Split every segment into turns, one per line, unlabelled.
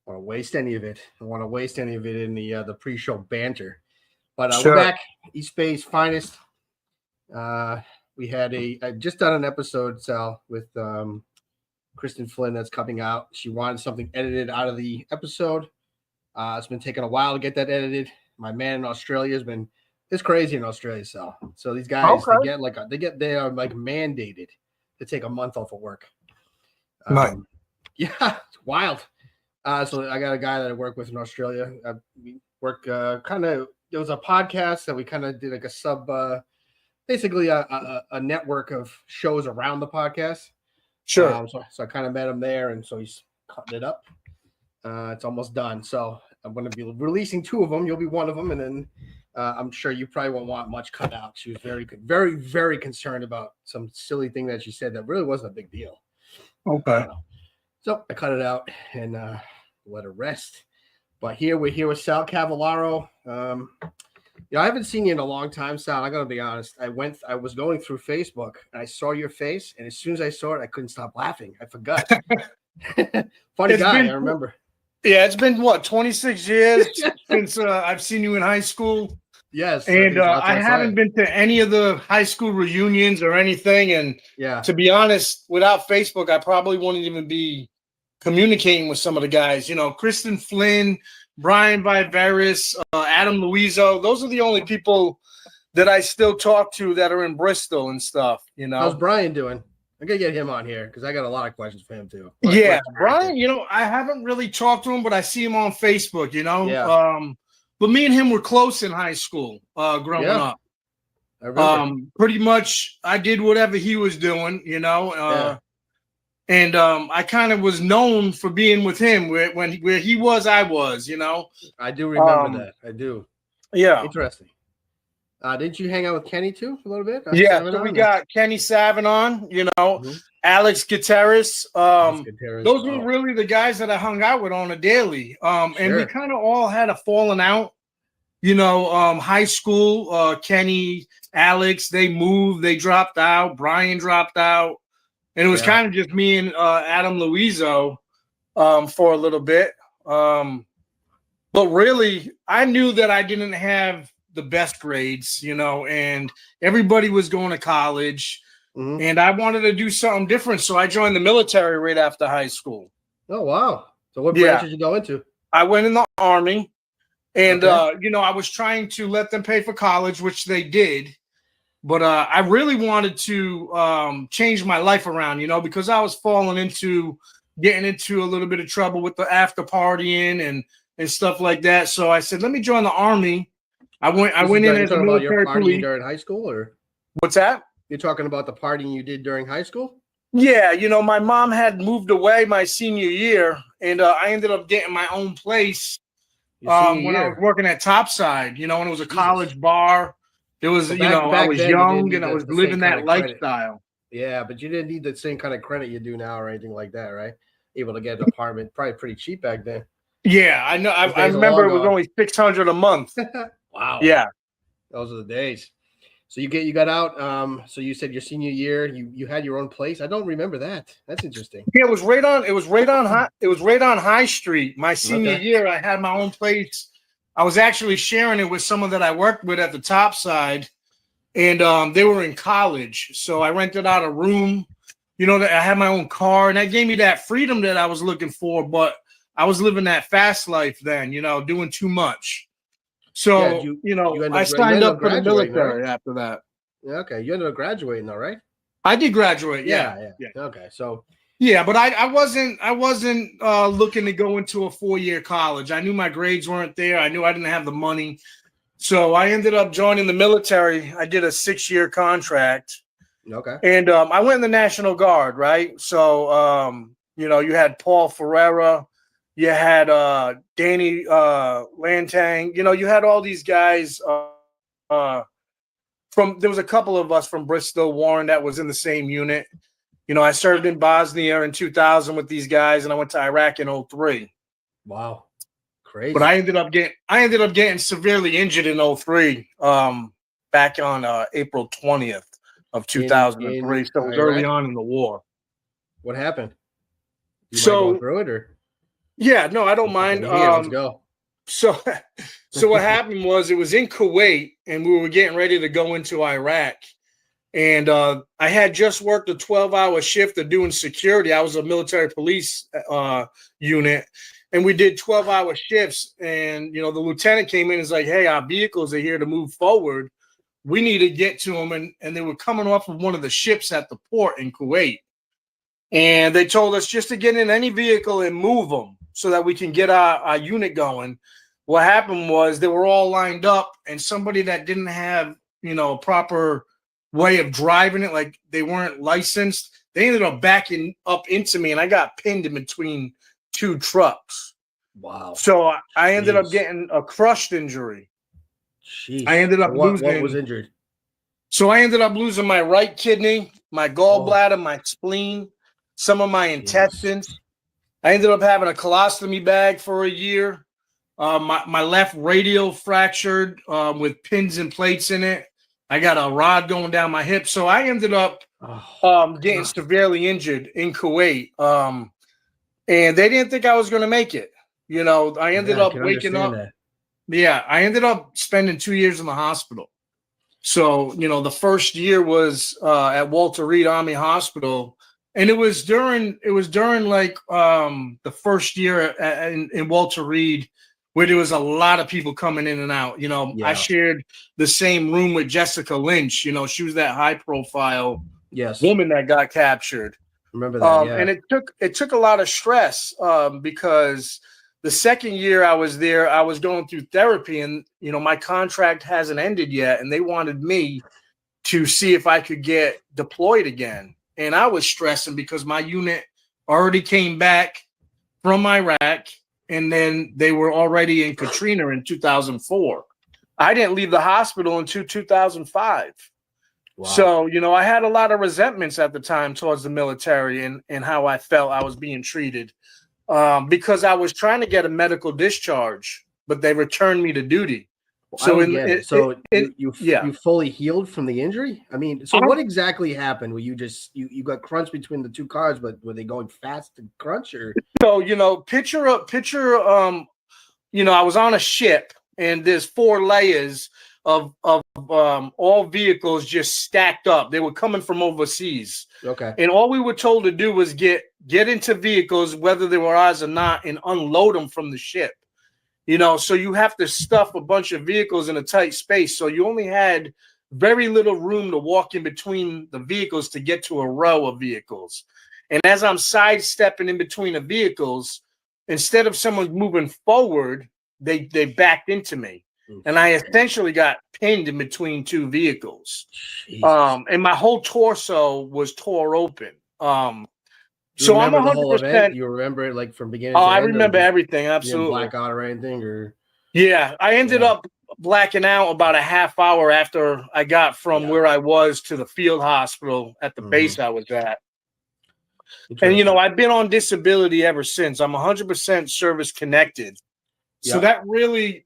want to waste any of it. I want to waste any of it in the pre-show banter. But we're
Sure.
back, East Bay's finest. We had I just done an episode, Sal, with Kristen Flynn that's coming out. She wanted something edited out of the episode. It's been taking a while to get that edited. My man in Australia has been it's crazy in Australia, Sal. So these guys
Okay.
they are like mandated to take a month off of work.
Right.
Yeah, it's wild. So I got a guy that I work with in Australia. We work kind of. It was a podcast that we kind of did like a sub, basically a network of shows around the podcast.
Sure.
So I kind of met him there, and so he's cutting it up. It's almost done. So I'm going to be releasing 2 of them. You'll be one of them, and then I'm sure you probably won't want much cut out. She was very, very, very concerned about some silly thing that she said that really wasn't a big deal.
Okay.
So I cut it out and let it rest. But we're here with Sal Cavallaro. I haven't seen you in a long time, Sal. I gotta be honest. I was going through Facebook and I saw your face, and as soon as I saw it, I couldn't stop laughing. I forgot. Funny guy, I remember.
Yeah, it's been 26 years since I've seen you in high school.
Yes,
and I haven't been to any of the high school reunions or anything. And to be honest, without Facebook, I probably wouldn't even be communicating with some of the guys. Kristen Flynn, Brian Viveris, Adam Luizzo. Those are the only people that I still talk to that are in Bristol and stuff.
How's Brian doing? I gotta get him on here because I got a lot of questions for him too.
Brian. I haven't really talked to him, but I see him on Facebook. But me and him were close in high school growing up. Pretty much, I did whatever he was doing. And I kind of was known for being with him where he was, I was.
I do remember that. I do.
Yeah.
Interesting. Didn't you hang out with Kenny too a little bit?
So we got Kenny Savin on, Alex Gutierrez. Those were really the guys that I hung out with on a daily. And we kind of all had a falling out, high school, Kenny, Alex, they moved, they dropped out, Brian dropped out. And it was kind of just me and Adam Luizzo for a little bit. But really, I knew that I didn't have the best grades, and everybody was going to college. Mm-hmm. And I wanted to do something different. So I joined the military right after high school.
Oh, wow. So what branch did you go into?
I went in the Army. And, I was trying to let them pay for college, which they did. But I really wanted to change my life around, because I was getting into a little bit of trouble with the after partying and stuff like that. So I said, let me join the Army. I went in as a military police
during high school, or
what's that?
You're talking about the partying you did during high school?
Yeah, my mom had moved away my senior year, and I ended up getting my own place when I was working at Topside. When it was a college bar. It was, I was young and I was living that lifestyle.
Yeah, but you didn't need the same kind of credit you do now or anything like that, right? Able to get an apartment, probably pretty cheap back then.
Yeah, I know. I remember it was only $600 a month.
Wow.
Yeah,
those are the days. So you got out. So you said your senior year, you had your own place. I don't remember that. That's interesting.
Yeah, it was right on High Street. My senior year, I had my own place. I was actually sharing it with someone that I worked with at the Topside, and they were in college. So I rented out a room. That I had my own car, and that gave me that freedom that I was looking for. But I was living that fast life then, doing too much. So, I signed up for the military after that.
Yeah, okay. You ended up graduating though, right?
I did graduate. Yeah.
Okay. So.
Yeah, but I wasn't looking to go into a 4-year college. I knew my grades weren't there. I knew I didn't have the money. So I ended up joining the military. I did a 6-year contract.
Okay.
And I went in the National Guard, right? So, you had Paul Ferreira. You had Danny Lantang. You had all these guys there was a couple of us from Bristol, Warren, that was in the same unit. I served in Bosnia in 2000 with these guys, and I went to Iraq in 2003.
Wow. Crazy.
But I ended up getting severely injured in 2003, back on April 20th of 2003. So it was early on in the war.
What happened?
So
go through it, or?
Yeah, no, I don't mind.
Let's go.
So, so what happened was it was in Kuwait, and we were getting ready to go into Iraq. And I had just worked a 12-hour shift of doing security. I was a military police unit, and we did 12-hour shifts. And, the lieutenant came in and was like, hey, our vehicles are here to move forward. We need to get to them. And they were coming off of one of the ships at the port in Kuwait. And they told us just to get in any vehicle and move them so that we can get our unit going. What happened was they were all lined up, and somebody that didn't have, a proper way of driving it, like they weren't licensed, they ended up backing up into me, and I got pinned in between two trucks.
Wow.
So I ended up getting a crushed injury.
Jeez.
I ended up losing.
What was injured?
So I ended up losing my right kidney, my gallbladder, my spleen, some of my intestines. I ended up having a colostomy bag for a year. My left radial fractured with pins and plates in it. I got a rod going down my hip. So I ended up getting severely injured in Kuwait. And they didn't think I was going to make it. I ended up waking up. Yeah, I ended up spending 2 years in the hospital. So, the first year was at Walter Reed Army Hospital. And it was during like the first year in Walter Reed, where there was a lot of people coming in and out. I shared the same room with Jessica Lynch. She was that high profile woman that got captured.
Remember that?
And it took a lot of stress because the second year I was there, I was going through therapy, and my contract hasn't ended yet, and they wanted me to see if I could get deployed again. And I was stressing because my unit already came back from Iraq, and then they were already in Katrina in 2004. I didn't leave the hospital until 2005. Wow. So, I had a lot of resentments at the time towards the military and how I felt I was being treated because I was trying to get a medical discharge, but they returned me to duty.
So you fully healed from the injury? I mean, so what exactly happened? Were you just you got crunched between the two cars, but were they going fast to crunch or?
So picture I was on a ship, and there's 4 layers of all vehicles just stacked up. They were coming from overseas.
Okay.
And all we were told to do was get into vehicles, whether they were ours or not, and unload them from the ship. So you have to stuff a bunch of vehicles in a tight space. So you only had very little room to walk in between the vehicles to get to a row of vehicles. And as I'm sidestepping in between the vehicles, instead of someone moving forward, they backed into me. And I essentially got pinned in between 2 vehicles. And my whole torso was tore open.
So I'm 100%. You remember it like from beginning to end?
I remember everything. Absolutely.
You didn't black out or anything, or?
Yeah, I ended up blacking out about a half hour after I got from where I was to the field hospital at the base I was at. And I've been on disability ever since. I'm 100% service connected. So that really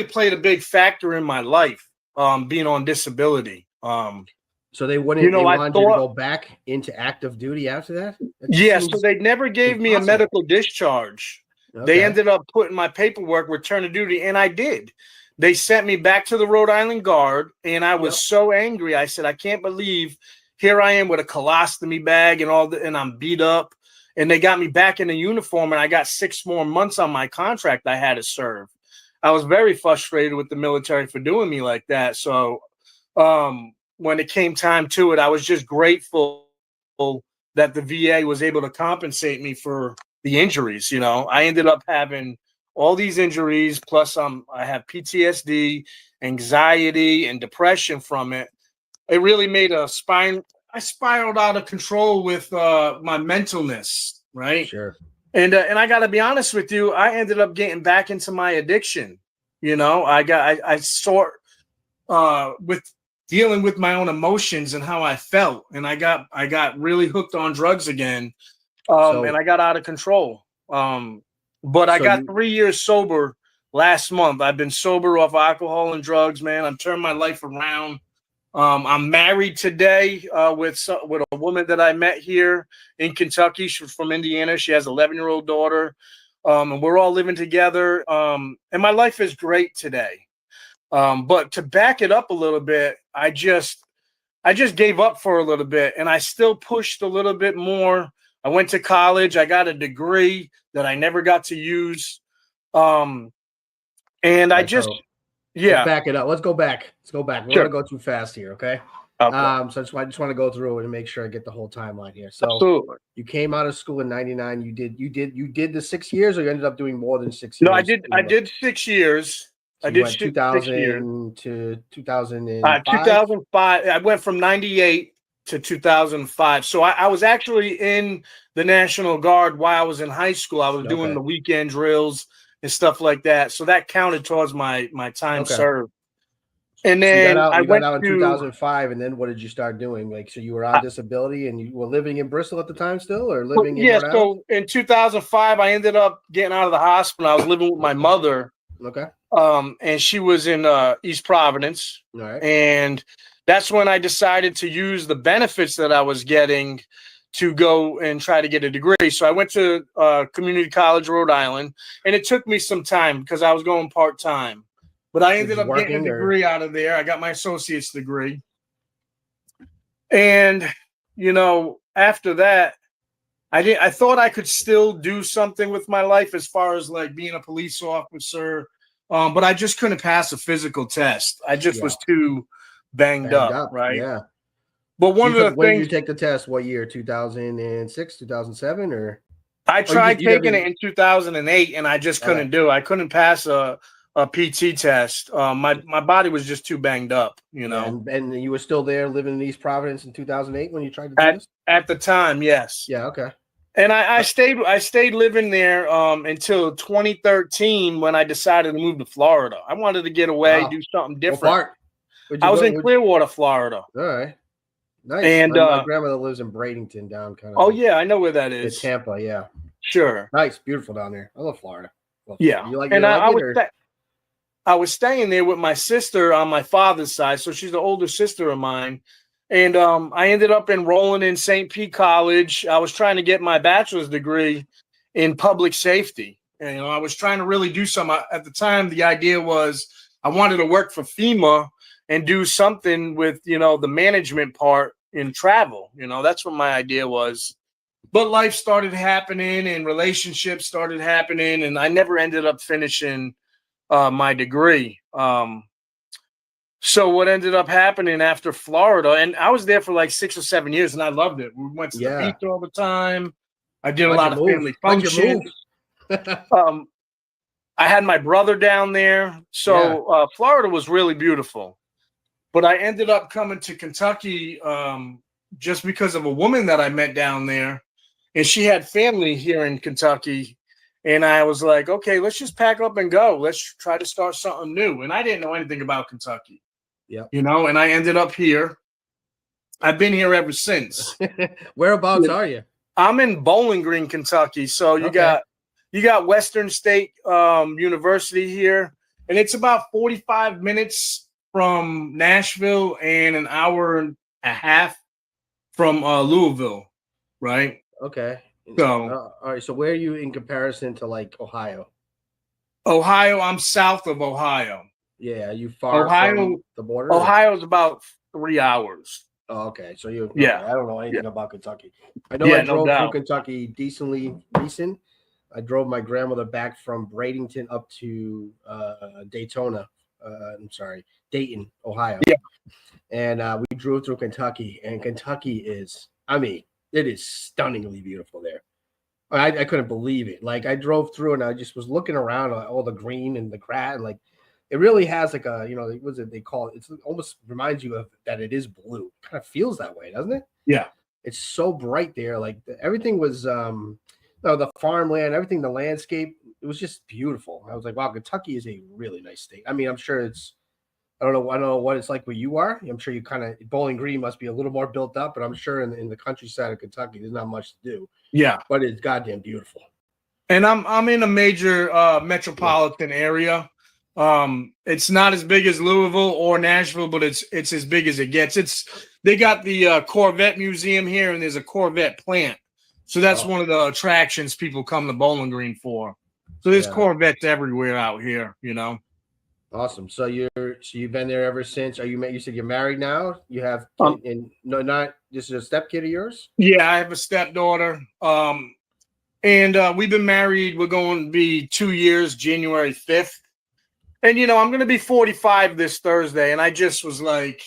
played a big factor in my life, being on disability.
So they wouldn't. They wanted you to go back into active duty after that.
So they never gave me a medical discharge. Okay. They ended up putting my paperwork, return to duty, and I did. They sent me back to the Rhode Island Guard, and I was so angry. I said, I can't believe here I am with a colostomy bag and I'm beat up. And they got me back in the uniform, and I got 6 more months on my contract I had to serve. I was very frustrated with the military for doing me like that. So when it came time to it, I was just grateful that the VA was able to compensate me for the injuries. I ended up having all these injuries, plus I have PTSD, anxiety, and depression from it. It really made I spiraled out of control with my mentalness, right?
Sure.
And I got to be honest with you, I ended up getting back into my addiction. I sort with dealing with my own emotions and how I felt, and I got really hooked on drugs again, and I got out of control. But I got 3 years sober last month. I've been sober off alcohol and drugs, man. I've turned my life around. I'm married today with a woman that I met here in Kentucky. She's from Indiana. She has an 11-year-old daughter. and we're all living together. And my life is great today. But to back it up a little bit, I just gave up for a little bit, and I still pushed a little bit more. I went to college. I got a degree that I never got to use. And I just,
let's back it up. Let's go back. We're going to go too fast here. Okay.
Okay.
So I just want to go through it and make sure I get the whole timeline here. So
Absolutely.
You came out of school in '99. You did the 6 years, or you ended up doing more than 6 years?
No, I did 6 years.
So I did 2000 to 2005.
2005. I went from 98 to 2005. So I was actually in the National Guard while I was in high school. I was doing the weekend drills and stuff like that. So that counted towards my time served. And then
you got out in 2005, and then what did you start doing? Like, so you were on disability, and you were living in Bristol at the time still, or living in Rhode Island?
So in 2005, I ended up getting out of the hospital. I was living with my mother.
Okay.
And she was in East Providence.
All right.
And that's when I decided to use the benefits that I was getting to go and try to get a degree. So I went to Community College, Rhode Island, and it took me some time because I was going part-time. But I ended up getting a degree out of there. I got my associate's degree. And, after that, I thought I could still do something with my life as far as like being a police officer. But I just couldn't pass a physical test. I just was too banged up, right?
Yeah.
But one of the things.
When did you take the test? What year? 2006, 2007, or?
I tried taking it in 2008, and I just couldn't do it. I couldn't pass a PT test. My body was just too banged up,
And you were still there living in East Providence in 2008 when you tried to do this?
At the time, yes.
Yeah. Okay.
And I stayed living there until 2013 when I decided to move to Florida. I wanted to get away, do something different.
What part?
I was in Clearwater, Florida.
All right. Nice.
And
my grandmother lives in Bradenton down kind of.
Oh yeah, I know where that is.
In Tampa, yeah.
Sure.
Nice, beautiful down there. I love Florida.
Yeah. I was staying there with my sister on my father's side, so she's an older sister of mine. And I ended up enrolling in St. Pete College. I was trying to get my bachelor's degree in public safety. And, I was trying to really do something. At the time, the idea was I wanted to work for FEMA and do something with, the management part in travel. That's what my idea was. But life started happening and relationships started happening, and I never ended up finishing my degree. So what ended up happening after Florida, and I was there for like 6 or 7 years, and I loved it. We went to the beach all the time. I did a lot of family functions. I had my brother down there. So Florida was really beautiful. But I ended up coming to Kentucky just because of a woman that I met down there. And she had family here in Kentucky. And I was like, okay, let's just pack up and go. Let's try to start something new. And I didn't know anything about Kentucky.
Yeah.
And I ended up here. I've been here ever since.
Whereabouts are you?
I'm in Bowling Green, Kentucky. So you got Western State University here, and it's about 45 minutes from Nashville and an hour and a half from Louisville, right?
Okay.
So
all right. So where are you in comparison to like Ohio?
Ohio, I'm south of Ohio.
Yeah, are you far from the border?
Ohio's about 3 hours.
Oh, okay. So you
I
don't know anything about Kentucky. I know I drove through Kentucky decently recent. I drove my grandmother back from Bradenton up to Dayton, Ohio.
Yeah.
And we drove through Kentucky, and Kentucky is, it is stunningly beautiful there. I couldn't believe it. Like, I drove through and I just was looking around at all the green and the grass, and like, it really has like a, what's it they call it? It almost reminds you of that it is blue. It kind of feels that way, doesn't it?
Yeah.
It's so bright there. Like everything was, the farmland, everything, the landscape, it was just beautiful. I was like, wow, Kentucky is a really nice state. I'm sure I don't know what it's like where you are. I'm sure you kind of, Bowling Green must be a little more built up, but I'm sure in the countryside of Kentucky, there's not much to do.
Yeah.
But it's goddamn beautiful. And
I'm in a major metropolitan area. It's not as big as Louisville or Nashville, but it's as big as it gets. They got the Corvette Museum here, and there's a Corvette plant. So that's one of the attractions people come to Bowling Green for. So there's Corvettes everywhere out here,
Awesome. So you've been there ever since. You said you're married now? You have and no, not this is a step kid of yours?
Yeah, I have a stepdaughter. And we've been married. We're going to be 2 years, January 5th. And I'm going to be 45 this Thursday. And I just was like,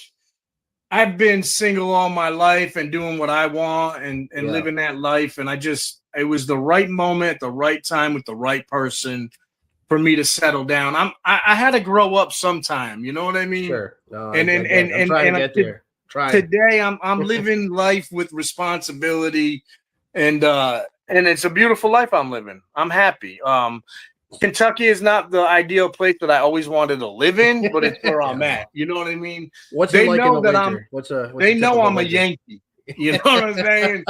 I've been single all my life and doing what I want and living that life. And it was the right moment at the right time with the right person for me to settle down. I had to grow up sometime, you know what I mean?
Sure. No,
I'm trying to get there. Today I'm living life with responsibility, and it's a beautiful life I'm living. I'm happy. Kentucky is not the ideal place that I always wanted to live in, but it's where I'm at. You know what I mean?
What's it like in the winter?
They know I'm a Yankee. You know what I'm saying?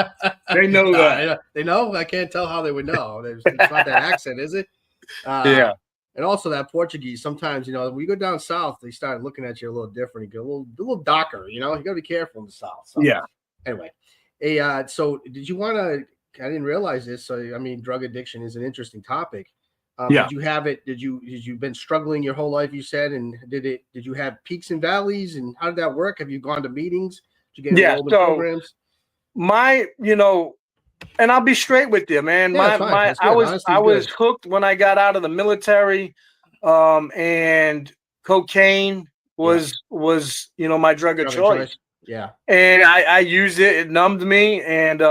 They know that.
They know? I can't tell how they would know. It's not that accent, is it?
Yeah.
And also that Portuguese, sometimes, when you go down south, they start looking at you a little different. You get a little darker, you got to be careful in the south. So,
yeah.
Anyway, so did you want to, I didn't realize this. So, drug addiction is an interesting topic. Did you have it? Did you been struggling your whole life, you said, and did you have peaks and valleys, and how did that work? Have you gone to meetings? Did you get enrolled in programs?
And I'll be straight with you, man. I was hooked when I got out of the military, and cocaine was my drug of choice.
Yeah,
and I used it. It numbed me, and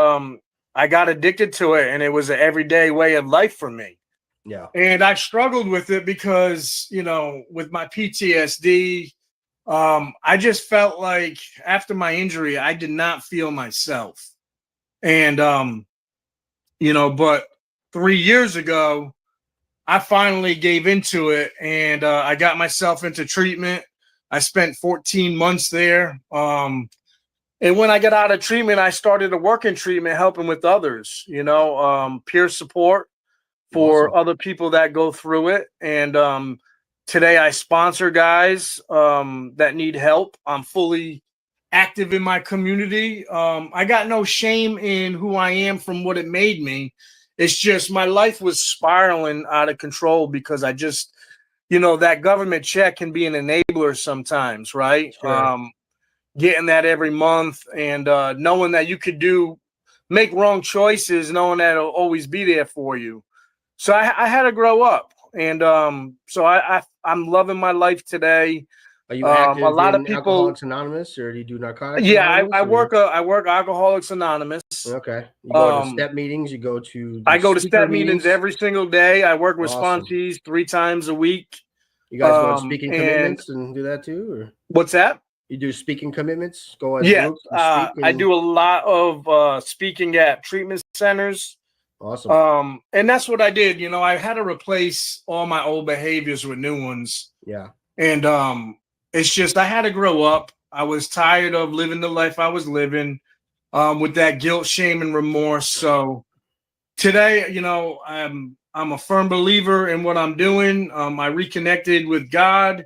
I got addicted to it, and it was an everyday way of life for me.
Yeah,
and I struggled with it because with my PTSD, I just felt like after my injury, I did not feel myself. And, but 3 years ago, I finally gave into it, and I got myself into treatment. I spent 14 months there. And when I got out of treatment, I started to work in treatment, helping with others, peer support for other people that go through it. And today I sponsor guys that need help. I'm fully active in my community. I got no shame in who I am from what it made me. It's just my life was spiraling out of control because I just, that government check can be an enabler sometimes, right?
Sure.
Getting that every month and knowing that you could make wrong choices, knowing that it'll always be there for you. So I had to grow up. And so I'm loving my life today.
Are you active in Alcoholics Anonymous, or do you do Narcotics Anonymous?
I work Alcoholics Anonymous.
Okay. You go to step meetings,
I go to step meetings every single day. I work with sponsees 3 times a week.
You guys go on speaking commitments and do that too? Or?
What's that?
You do speaking commitments? Go as groups and speak?
I do a lot of speaking at treatment centers.
Awesome.
And that's what I did. I had to replace all my old behaviors with new ones.
Yeah.
And it's just I had to grow up. I was tired of living the life I was living with that guilt, shame, and remorse. So today, I'm a firm believer in what I'm doing. I reconnected with God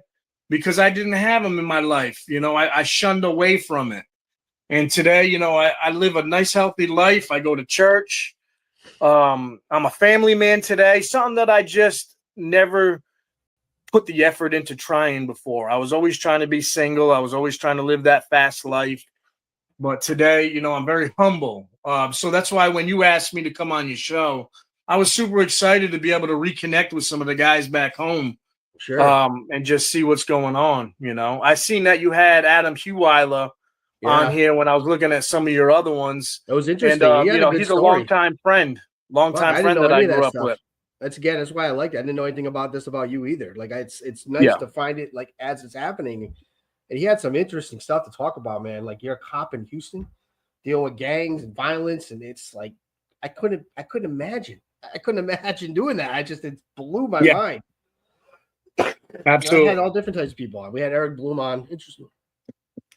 because I didn't have him in my life. I shunned away from it. And today, I live a nice, healthy life. I go to church. I'm a family man today, something that I just never put the effort into trying before. I was always trying to be single. I was always trying to live that fast life. But today, I'm very humble. So that's why when you asked me to come on your show, I was super excited to be able to reconnect with some of the guys back home.
Sure.
And just see what's going on. I seen that you had Adam Heweiler on here when I was looking at some of your other ones.
It was interesting.
And, he's a longtime friend that I grew up with.
That's why I liked it. I didn't know anything about this about you either. Like it's nice to find it like as it's happening. And he had some interesting stuff to talk about, man. Like you're a cop in Houston, dealing with gangs and violence, and it's like I couldn't imagine. I couldn't imagine doing that. It blew my mind.
Absolutely.
I had all different types of people on. We had Eric Bloom on. Interesting.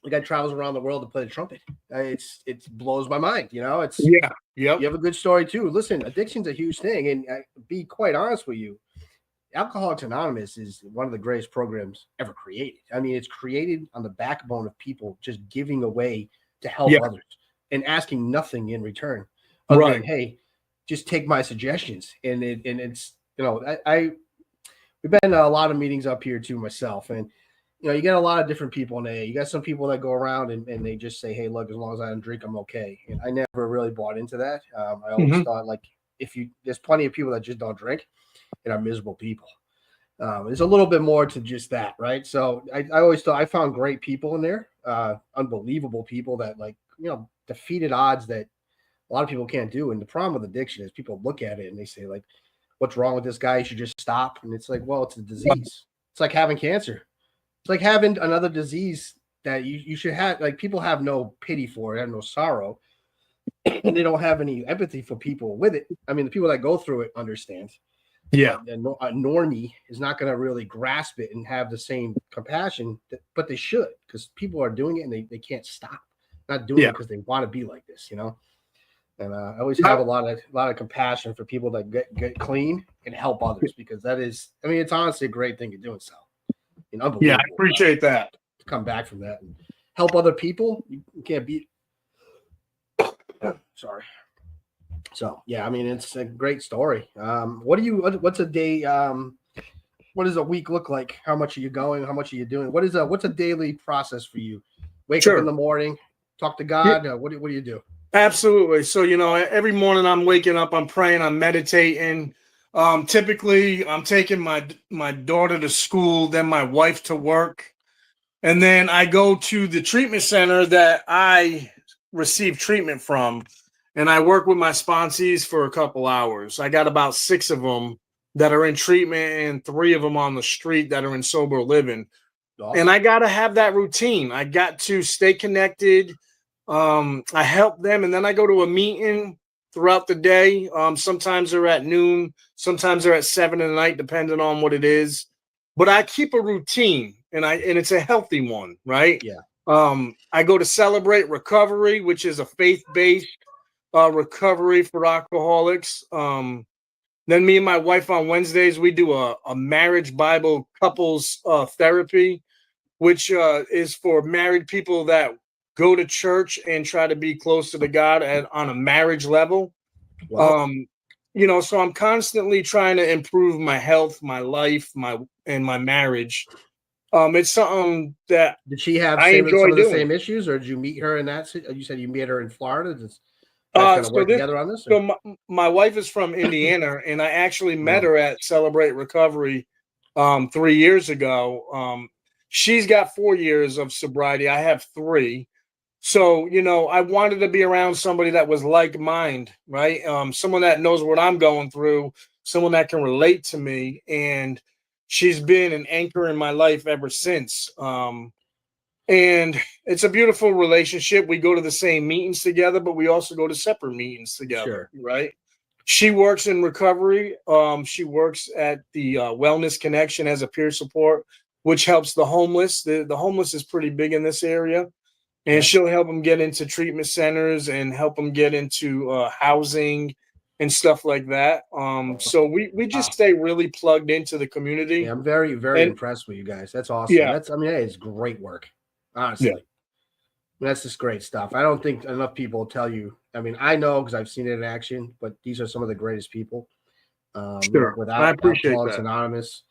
The guy travels around the world to play the trumpet. It blows my mind. It's You have a good story too. Listen, addiction's a huge thing, and be quite honest with you, Alcoholics Anonymous is one of the greatest programs ever created. I mean, it's created on the backbone of people just giving away to help others and asking nothing in return. Other than, hey, just take my suggestions, and it's we've been to a lot of meetings up here too myself, and you get a lot of different people in AA. You got some people that go around and they just say, hey, look, as long as I don't drink, I'm okay. And I never really bought into that. I always thought, like, there's plenty of people that just don't drink and are miserable people. There's a little bit more to just that, right? So I always thought I found great people in there, unbelievable people that, like, defeated odds that a lot of people can't do. And the problem with addiction is people look at it and they say, like, what's wrong with this guy? You should just stop. And it's like, well, it's a disease. It's like having cancer. It's like having another disease that you should have. Like, people have no pity for it, have no sorrow, and they don't have any empathy for people with it. I mean, the people that go through it understand.
Yeah.
A normie is not going to really grasp it and have the same compassion, but they should, because people are doing it and they can't stop. Not doing it because they want to be like this, And I always have a lot of compassion for people that get clean and help others, because that is, I mean, it's honestly a great thing you're doing, Sal.
Yeah, I appreciate that.
To come back from that and help other people, you can't beat. Sorry. So yeah, I mean, it's a great story. What's a day? What does a week look like? How much are you going? How much are you doing? What's a daily process for you? Wake up in the morning, talk to God. What do you do?
Absolutely. So, every morning I'm waking up, I'm praying, I'm meditating. Typically I'm taking my daughter to school, then my wife to work. And then I go to the treatment center that I receive treatment from. And I work with my sponsees for a couple hours. I got about 6 of them that are in treatment and 3 of them on the street that are in sober living. Awesome. And I got to have that routine. I got to stay connected. I help them, and then I go to a meeting throughout the day. Sometimes they're at noon. Sometimes they're at 7 at night, depending on what it is. But I keep a routine, and it's a healthy one, right?
Yeah.
I go to Celebrate Recovery, which is a faith-based recovery for alcoholics. Then me and my wife on Wednesdays, we do a marriage Bible couples therapy, which is for married people that go to church and try to be close to the God on a marriage level. Wow. So I'm constantly trying to improve my health, my life, my marriage. It's something that
did she have some of the same issues, or did you meet her in that? You said you met her in Florida. Kind of work together on this?
So my wife is from Indiana, and I actually met her at Celebrate Recovery 3 years ago. She's got 4 years of sobriety. I have 3. So, I wanted to be around somebody that was like-minded, right? Someone that knows what I'm going through, someone that can relate to me. And she's been an anchor in my life ever since. And it's a beautiful relationship. We go to the same meetings together, but we also go to separate meetings together, right? She works in recovery. She works at the Wellness Connection as a peer support, which helps the homeless. The homeless is pretty big in this area. And she'll help them get into treatment centers and help them get into housing and stuff like that. So we just stay really plugged into the community.
Yeah, I'm very, very impressed with you guys. That's awesome.
Yeah.
It's great work. Honestly. Yeah. That's just great stuff. I don't think enough people tell you. I mean, I know because I've seen it in action, but these are some of the greatest people. Without
I appreciate
Alcoholics
that.
Anonymous,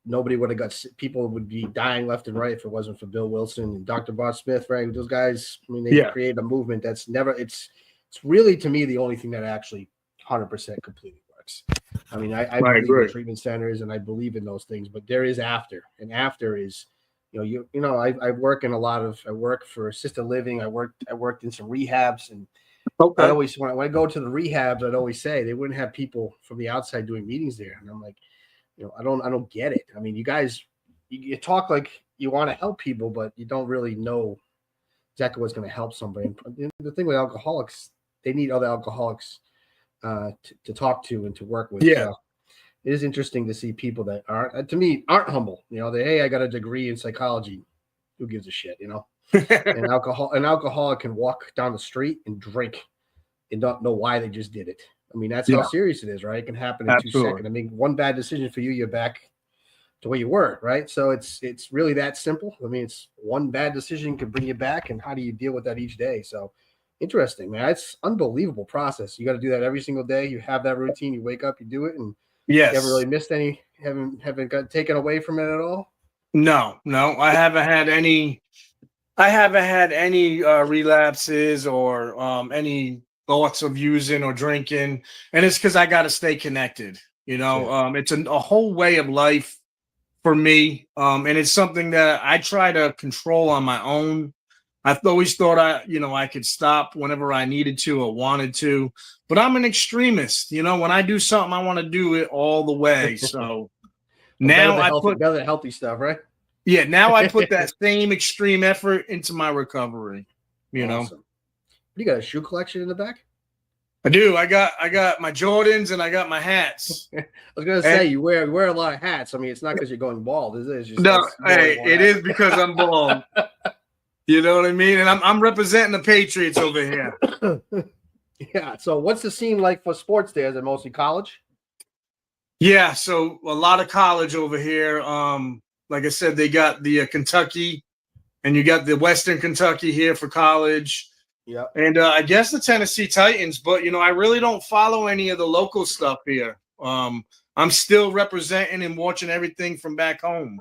nobody would have got. People would be dying left and right if it wasn't for Bill Wilson and Dr. Bob Smith, right? Those guys. I mean, they created a movement that's never. It's really, to me, the only thing that actually 100% completely works. I mean, I believe in treatment centers and I believe in those things, but there is after, and after is. I work in I work for assisted living. I worked in some rehabs, and I always, when I go to the rehabs, I'd always say they wouldn't have people from the outside doing meetings there. And I'm like, I don't get it. I mean, you guys, you talk like you want to help people, but you don't really know exactly what's going to help somebody. And the thing with alcoholics, they need other alcoholics to talk to and to work with.
Yeah.
So it is interesting to see people that aren't humble. Hey, I got a degree in psychology. Who gives a shit, An alcoholic can walk down the street and drink and don't know why they just did it. I mean, that's how serious it is, right? It can happen in 2 seconds. I mean, one bad decision for you, you're back to where you were, right? So it's really that simple. I mean, it's one bad decision can bring you back, and how do you deal with that each day? So interesting, man. It's unbelievable process. You got to do that every single day. You have that routine. You wake up, you do it, and
Yes.
You haven't really missed any. Haven't got taken away from it at all.
No. I haven't had any. I haven't had any relapses or any thoughts of using or drinking, and it's because I got to stay connected. It's a whole way of life for me, and it's something that I try to control on my own. I've always thought I could stop whenever I needed to or wanted to, but I'm an extremist. When I do something, I want to do it all the way. So now
better than healthy stuff, right?
Yeah, now I put that same extreme effort into my recovery.
Awesome. You got a shoe collection in the back?
I do. I got my Jordans and I got my hats.
I was gonna say you wear a lot of hats. I mean, it's not because you're going bald, is it? It's just,
no, it is because I'm bald. You know what I mean? And I'm representing the Patriots over here.
Yeah. So what's the scene like for sports there? Is it mostly college?
Yeah, so a lot of college over here. Like I said, they got the Kentucky, and you got the Western Kentucky here for college.
Yeah.
And I guess the Tennessee Titans, but I really don't follow any of the local stuff here. I'm still representing and watching everything from back home.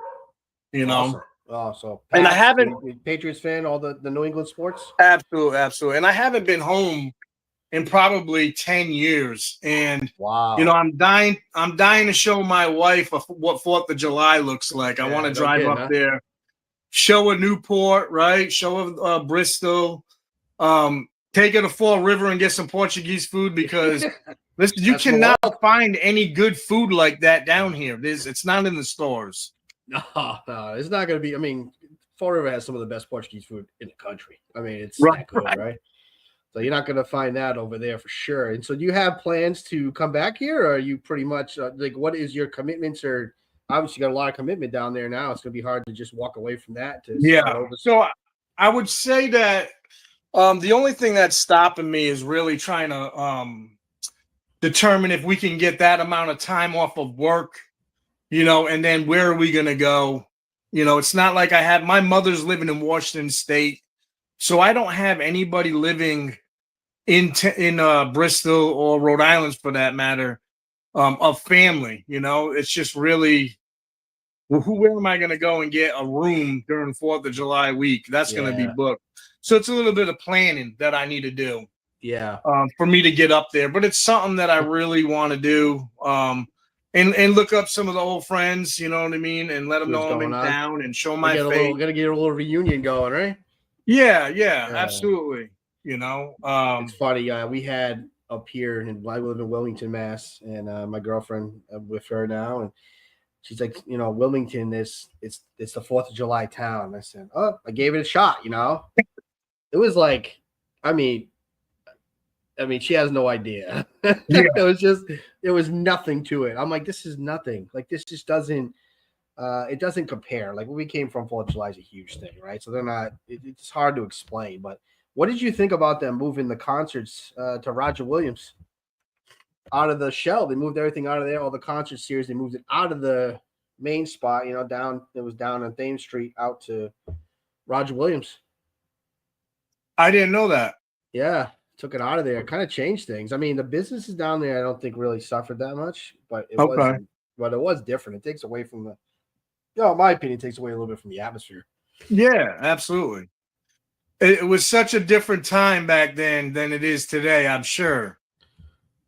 Awesome. Oh, so
and I haven't
Patriots fan, all the New England sports.
Absolutely. And I haven't been home in probably 10 years. And
wow,
I'm dying to show my wife what 4th of July looks like. I want to drive up there, show her Newport, right? Show her Bristol, take her to Fall River and get some Portuguese food because listen, you cannot find any good food like that down here. It's not in the stores.
No, it's not going to be. I mean, Fall River has some of the best Portuguese food in the country. I mean, it's that good, right? So you're not going to find that over there for sure. And so do you have plans to come back here, or are you pretty much what is your commitments? Or obviously you got a lot of commitment down there now. It's going to be hard to just walk away from that.
So I would say that the only thing that's stopping me is really trying to determine if we can get that amount of time off of work, and then where are we going to go? It's not like my mother's living in Washington State. So I don't have anybody living in Bristol or Rhode Island, for that matter, of family. It's just really, where am I going to go and get a room during 4th of July week? That's going to be booked. So it's a little bit of planning that I need to do.
Yeah.
For me to get up there, but it's something that I really want to do. And look up some of the old friends, you know what I mean, and let them know I'm in town and show my face.
Gotta get a little reunion going, right?
Yeah, absolutely.
It's funny. We had up here, and I live in Wilmington, Mass, and my girlfriend with her now, and she's like, Wilmington it's the 4th of July town. I said, oh, I gave it a shot. It was like, I mean, she has no idea. There was nothing to it. I'm like, this is nothing. Like, this just doesn't. It doesn't compare. Like, where we came from, 4th of July is a huge thing, right? So they're not. It's hard to explain. But what did you think about them moving the concerts to Roger Williams out of the shell? They moved everything out of there. All the concert series, they moved it out of the main spot. Down. It was down on Thames Street, out to Roger Williams.
I didn't know that.
Yeah, took it out of there. Kind of changed things. I mean, the businesses down there, I don't think really suffered that much, but it wasn't. But it was different. It takes away from the. In my opinion, it takes away a little bit from the atmosphere.
Yeah, absolutely. It was such a different time back then than it is today, I'm sure.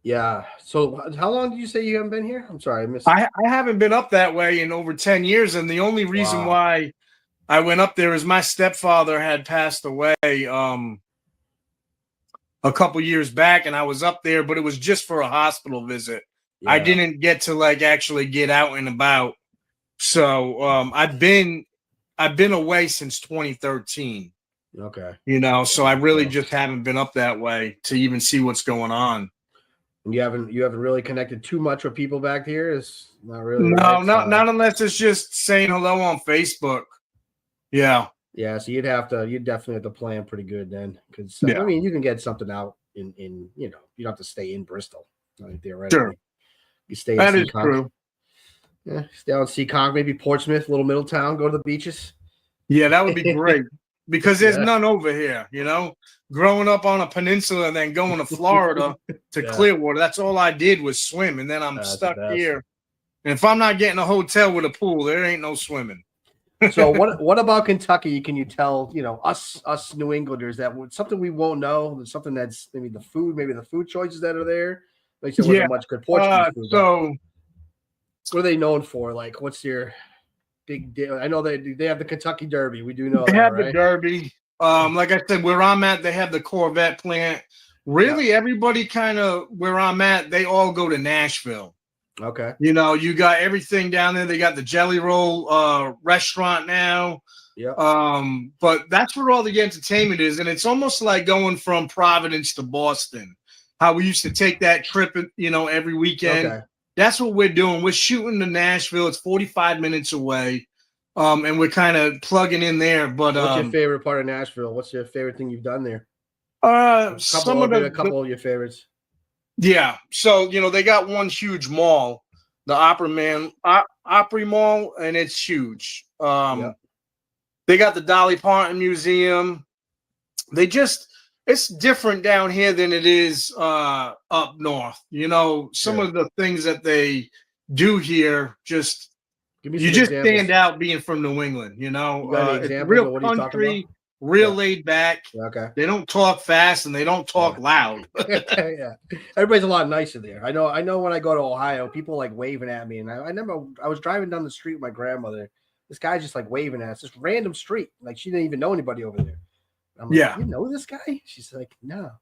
Yeah. So how long did you say you haven't been here? I'm sorry, I missed.
I haven't been up that way in over 10 years, and the only reason why I went up there is my stepfather had passed away a couple years back, and I was up there, but it was just for a hospital visit. Yeah. I didn't get to actually get out and about. So I've been away since 2013.
Okay.
So I really just haven't been up that way to even see what's going on.
And you haven't really connected too much with people back here? It's not really.
No, not unless it's just saying hello on Facebook. Yeah.
Yeah. So you'd definitely have to plan pretty good then, because I mean, you can get something out in you don't have to stay in Bristol. Theoretically.
Sure.
You stay in
that is true.
Yeah, stay out in Seekonk, maybe Portsmouth, little Middletown, go to the beaches.
Yeah, that would be great because there's none over here, growing up on a peninsula and then going to Florida to Clearwater. That's all I did was swim. And then I'm stuck here And if I'm not getting a hotel with a pool, there ain't no swimming.
So what about Kentucky? Can you tell, us New Englanders that something we won't know, something that's maybe the food choices that are there? Like there wasn't much good Portuguese food.
So
what are they known for? Like, what's your big deal? I know they have the Kentucky Derby. We do know
they
that,
have
right?
the Derby. Like I said, where I'm at, they have the Corvette plant. Really, everybody kind of where I'm at, they all go to Nashville.
Okay.
You got everything down there. They got the Jelly Roll restaurant now.
Yeah.
But that's where all the entertainment is. And it's almost like going from Providence to Boston. How we used to take that trip, every weekend.
Okay.
That's what we're doing. We're shooting to Nashville. It's 45 minutes away. And we're kind of plugging in there. But
what's your favorite part of Nashville? What's your favorite thing you've done there?
A
couple of your favorites.
Yeah. So, they got one huge mall, the Opry Mall, and it's huge. They got the Dolly Parton Museum. It's different down here than it is up north. Some of the things that they do here just stand out being from New England.
You got any examples
real
of what are you talking about?
Real laid back.
Okay.
They don't talk fast and they don't talk loud.
Yeah. Everybody's a lot nicer there. I know when I go to Ohio, people like waving at me. And I remember I was driving down the street with my grandmother. This guy's just like waving at us, just random street. Like she didn't even know anybody over there. I'm like, you know this guy? She's like, no.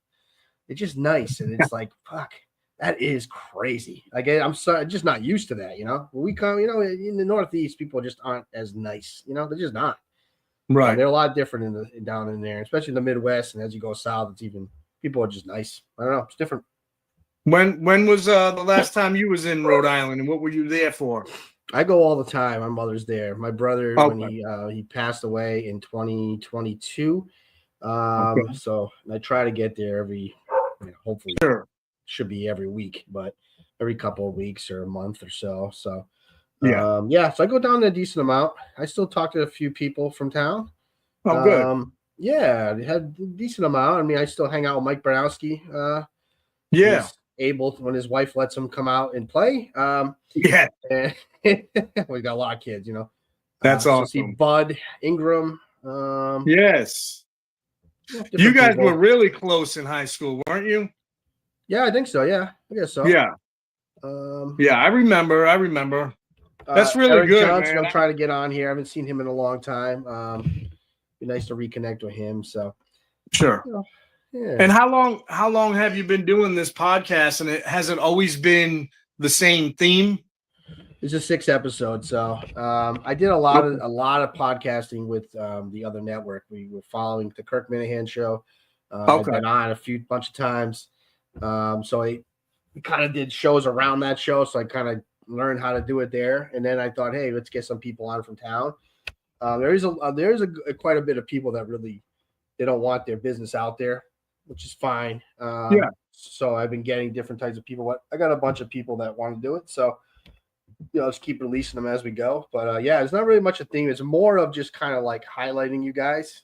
It's just nice. And it's like, fuck, that is crazy. Like I'm just not used to that, When we come, in the Northeast, people just aren't as nice. They're just not.
Right.
They're a lot different down in there, especially in the Midwest. And as you go south, it's even people are just nice. I don't know. It's different.
When was the last time you was in Rhode Island, and what were you there for?
I go all the time. My mother's there. My brother, when he passed away in 2022. So I try to get there every, hopefully should be every week, but every couple of weeks or a month or so. So. So I go down there a decent amount. I still talk to a few people from town.
Oh, good.
Yeah, they had a decent amount. I mean, I still hang out with Mike Bronowski. He's able when his wife lets him come out and play. And we got a lot of kids,
That's awesome.
See Bud Ingram.
Yes. You guys were really close in high school, weren't you?
Yeah, I think so. Yeah, I guess so.
Yeah. I remember. That's really
Eric
good,
Johnson,
man.
I'm trying to get on here. I haven't seen him in a long time. Be nice to reconnect with him. So
sure. Yeah. And how long have you been doing this podcast? And has it always been the same theme?
It's a 6 episode. So I did a lot of podcasting with the other network. We were following the Kirk Minahan show. I've been on a bunch of times. So we kind of did shows around that show. So I kind of learned how to do it there. And then I thought, hey, let's get some people on from town. There's quite a bit of people that really, they don't want their business out there, which is fine. So I've been getting different types of people. I got a bunch of people that want to do it. So, just keep releasing them as we go. But it's not really much a theme. It's more of just kind of like highlighting you guys.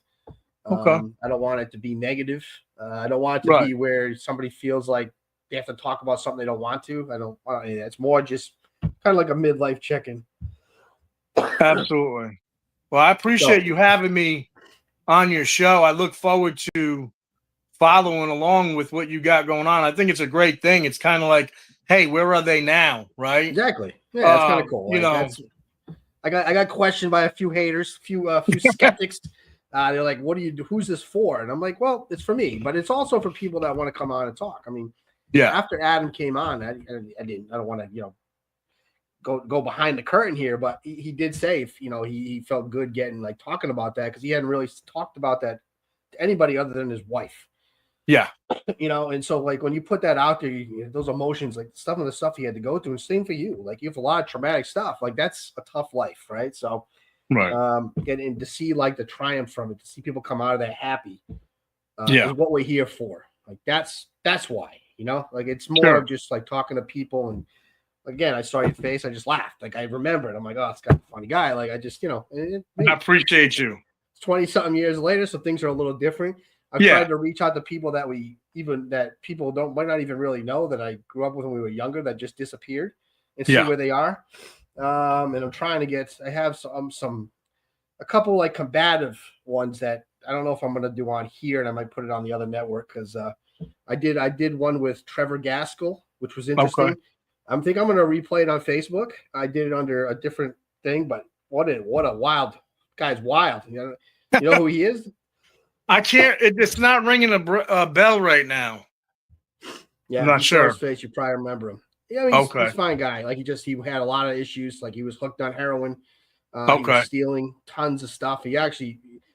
I don't want it to be negative. I don't want it to be where somebody feels like they have to talk about something they don't want to. I don't want any of that. It's more just kind of like a midlife check-in.
Absolutely. Well, I appreciate you having me on your show. I look forward to following along with what you got going on. I think it's a great thing. It's kind of like, hey, where are they now? Right?
Exactly. Yeah, that's kind of cool. I got questioned by a few haters, few skeptics. They're like, "What do you do? Who's this for?" And I'm like, "Well, it's for me, but it's also for people that want to come on and talk." I mean, after Adam came on, I don't want to, go behind the curtain here, but he did say, he felt good getting talking about that because he hadn't really talked about that to anybody other than his wife.
Yeah.
And so when you put that out there, those emotions, some of the stuff he had to go through, and same for you. You have a lot of traumatic stuff. That's a tough life, right? So, and to see the triumph from it, to see people come out of that happy, is what we're here for. That's why, it's more of just talking to people. And again, I saw your face, I just laughed. I remember it. I'm like, oh, it's got a funny guy. I just, I
appreciate you.
20 something years later, so things are a little different. I've tried to reach out to people that people might not even really know that I grew up with when we were younger that just disappeared. and see where they are. And I'm trying to get. I have a couple like combative ones that I don't know if I'm going to do on here, and I might put it on the other network because I did one with Trevor Gaskell, which was interesting.
Okay.
I'm going to replay it on Facebook. I did it under a different thing, but what a wild guy's wild. You know who he is?
I can't. It's not ringing a bell right now.
Yeah,
I'm not sure.
His face, you probably remember him. Yeah, I mean, he's a fine guy. Like he had a lot of issues. Like he was hooked on heroin. He was stealing tons of stuff. He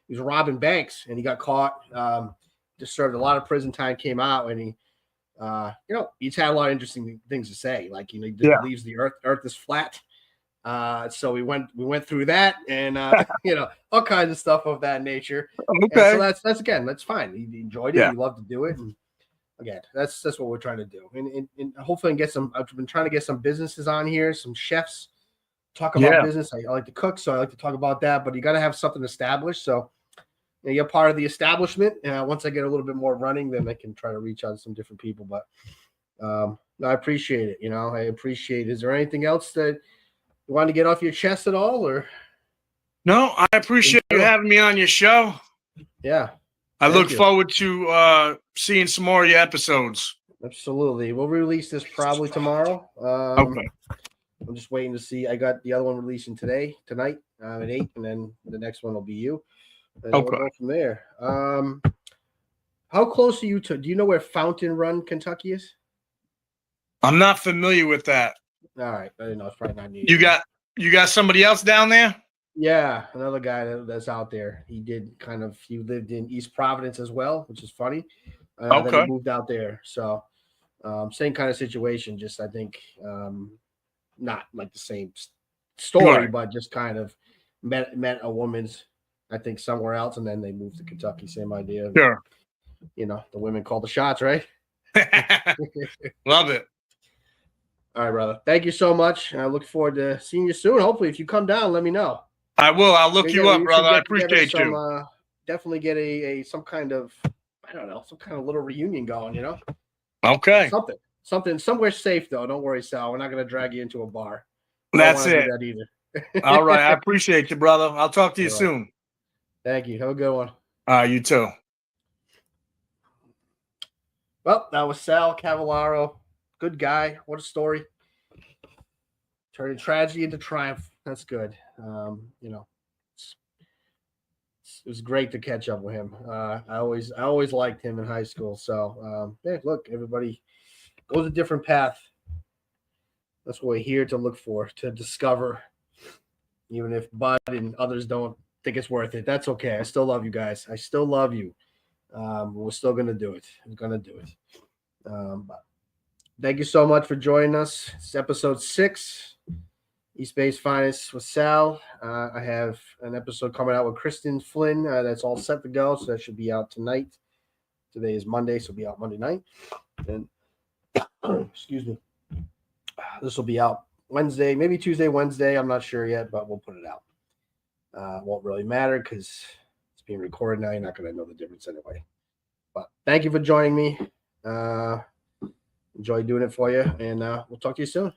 was robbing banks, and he got caught. Just served a lot of prison time. Came out, and he, he's had a lot of interesting things to say. Like he believes the earth is flat. So we went through that, and all kinds of stuff of that nature.
Okay,
and so that's fine. He enjoyed it. He loved to do it. And again, that's what we're trying to do, and hopefully get some. I've been trying to get some businesses on here, some chefs. Talk about business. I like to cook, so I like to talk about that. But you got to have something established. So you're part of the establishment. Once I get a little bit more running, then I can try to reach out to some different people. But I appreciate it. I appreciate it. Is there anything else that you want to get off your chest at all? Or
no, I appreciate you having me on your show.
Yeah.
I look forward to seeing some more of your episodes.
Absolutely. We'll release this probably tomorrow.
Okay.
I'm just waiting to see. I got the other one releasing tonight at 8, and then the next one will be you. And we'll go from there. How close are you to? Do you know where Fountain Run, Kentucky is?
I'm not familiar with that.
All right, I didn't know. It's probably not needed.
You got somebody else down there?
Yeah, another guy that's out there. He lived in East Providence as well, which is funny. Then he moved out there. So same kind of situation. Just I think. Not like the same story, but just kind of met a woman's, I think, somewhere else, and then they moved to Kentucky. Same idea.
Sure.
The women call the shots, right?
Love it.
All right, brother. Thank you so much. I look forward to seeing you soon. Hopefully, if you come down, let me know.
I will. I'll look you up, brother. I appreciate you.
Definitely get some kind of little reunion going.
Okay.
Something somewhere safe though. Don't worry, Sal. We're not going to drag you into a bar.
That's it.
Do that either.
All right. I appreciate you, brother. I'll talk to you soon.
Thank you. Have a good one.
You too.
Well, that was Sal Cavallaro. Good guy. What a story. Turning tragedy into triumph. That's good. It was great to catch up with him. I always liked him in high school. So, look, everybody goes a different path. That's what we're here to look for, to discover. Even if Bud and others don't think it's worth it, that's okay. I still love you guys. I still love you. We're still going to do it. We're going to do it. But thank you so much for joining us. It's episode 6, East Bay's Finest with Sal. I have an episode coming out with Kristen Flynn. That's all set to go, so that should be out tonight. Today is Monday, so it'll be out Monday night. And excuse me. This will be out Wednesday, maybe Tuesday, Wednesday. I'm not sure yet, but we'll put it out. It won't really matter because it's being recorded now. You're not going to know the difference anyway. But thank you for joining me. Enjoy doing it for you, and we'll talk to you soon.